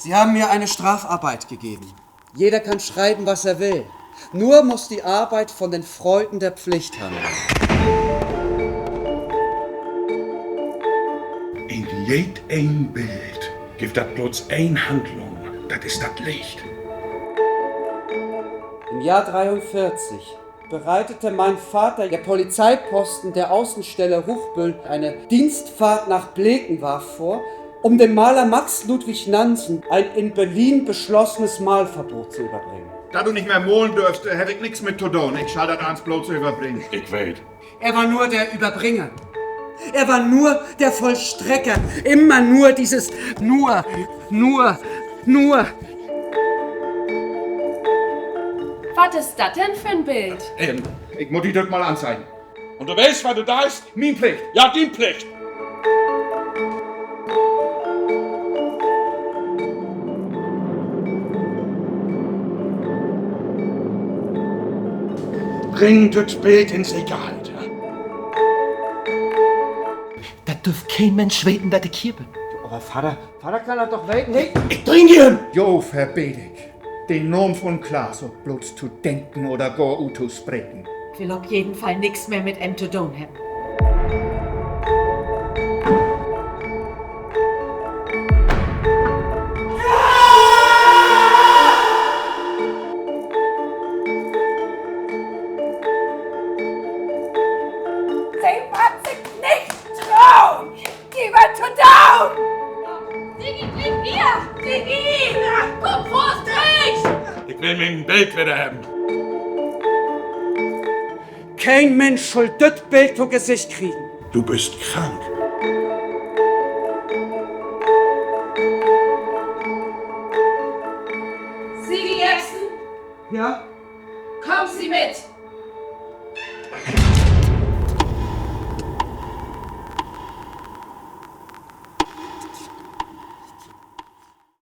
Sie haben mir eine Strafarbeit gegeben. Jeder kann schreiben, was er will. Nur muss die Arbeit von den Freuden der Pflicht handeln. In jedem Bild gibt das bloß eine Handlung. Das ist das Licht. Im Jahr 43 bereitete mein Vater, der Polizeiposten der Außenstelle Hochbüll, eine Dienstfahrt nach Blekenwarf vor, um dem Maler Max Ludwig Nansen ein in Berlin beschlossenes Malverbot zu überbringen. Da du nicht mehr malen dürfst, hätte ich nichts mit zu tun. Ich schall das ans bloß überbringen. Ich weiß. Er war nur der Überbringer. Er war nur der Vollstrecker. Immer nur dieses nur. Was ist das denn für ein Bild? Ich muss dich das mal anzeigen. Und du weißt, was du da ist? Mein Pflicht. Ja, die Pflicht. Bring das Bild ins Regal. Das dürft kein Mensch weten, dass ich hier bin. Aber Vater kann er doch weten, nicht? Ich bring ihn! Jo, verbet ich. Den Namen von Klaas und bloß zu denken oder gar zu sprechen. Ich will auf jeden Fall nichts mehr mit em zu tun haben. Sie wird sich nicht trauen! Die wird zu down! Sigi, blieb hier! Sigi! Komm vors Gericht! Ich will mein Bild wieder haben. Kein Mensch soll das Bild zu Gesicht kriegen. Du bist krank. Sigi Jepsen, Ja? kommen Sie mit!